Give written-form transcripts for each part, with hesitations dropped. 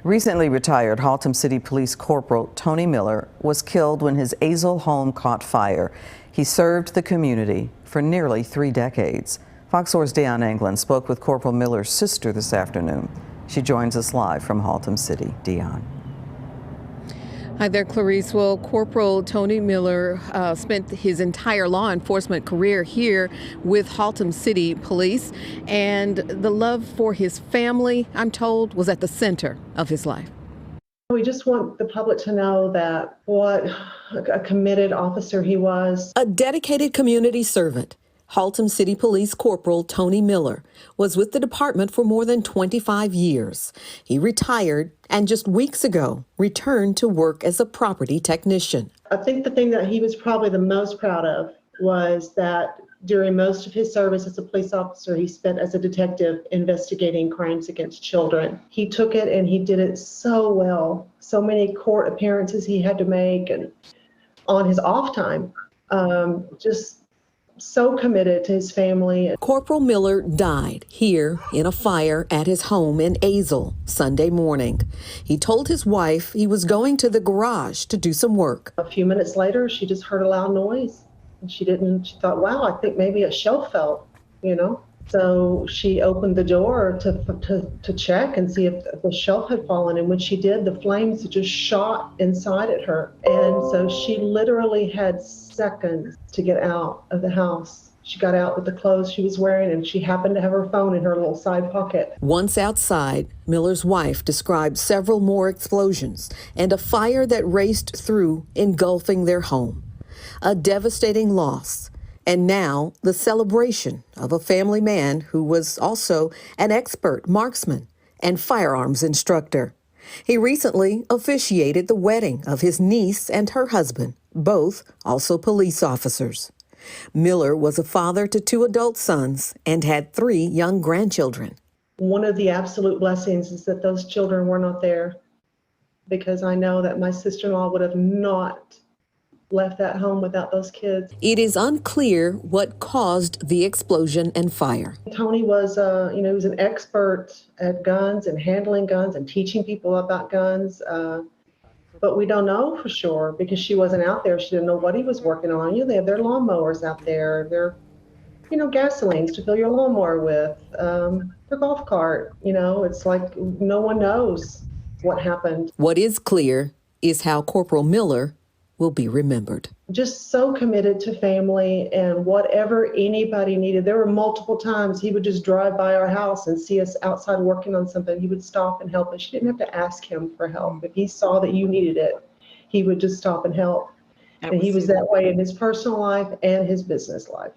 Recently retired Haltom City Police Corporal Tony Miller was killed when his Azle home caught fire. He served the community for nearly 3 decades. Fox 4's Dion Anglin spoke with Corporal Miller's sister this afternoon. She joins us live from Haltom City. Dion. Hi there, Clarice. Well, Corporal Tony Miller spent his entire law enforcement career here with Haltom City Police, and the love for his family, I'm told, was at the center of his life. We just want the public to know that what a committed officer he was. A dedicated community servant. Haltom City Police Corporal Tony Miller was with the department for more than 25 years. He retired and just weeks ago returned to work as a property technician. I think the thing that he was probably the most proud of was that during most of his service as a police officer, he spent as a detective investigating crimes against children. He took it and he did it so well. So many court appearances he had to make, and on his off time, just so committed to his family. Corporal Miller died here in a fire at his home in Azle Sunday morning. He told his wife he was going to the garage to do some work. A few minutes later, she just heard a loud noise. And she thought, wow, I think maybe a shelf fell, So she opened the door to check and see if the shelf had fallen. And when she did, the flames just shot inside at her. And so she literally had seconds to get out of the house. She got out with the clothes she was wearing, and she happened to have her phone in her little side pocket. Once outside, Miller's wife described several more explosions and a fire that raced through, engulfing their home. A devastating loss. And now the celebration of a family man who was also an expert marksman and firearms instructor. He recently officiated the wedding of his niece and her husband, both also police officers. Miller was a father to 2 adult sons and had 3 young grandchildren. One of the absolute blessings is that those children were not there, because I know that my sister-in-law would have not left that home without those kids. It is unclear what caused the explosion and fire. Tony was, he was an expert at guns and handling guns and teaching people about guns. But we don't know for sure because she wasn't out there. She didn't know what he was working on. They have their lawnmowers out there. They're, gasolines to fill your lawnmower with. Their golf cart. It's like no one knows what happened. What is clear is how Corporal Miller will be remembered. Just so committed to family, and whatever anybody needed. There were multiple times he would just drive by our house and see us outside working on something. He would stop and help us. You didn't have to ask him for help. If he saw that you needed it, he would just stop and help. And he was that way in his personal life and his business life.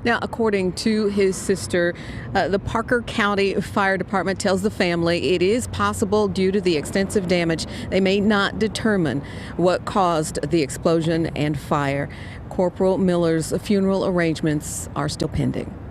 Now, according to his sister, the Parker County Fire Department tells the family it is possible, due to the extensive damage, they may not determine what caused the explosion and fire. Corporal Miller's funeral arrangements are still pending.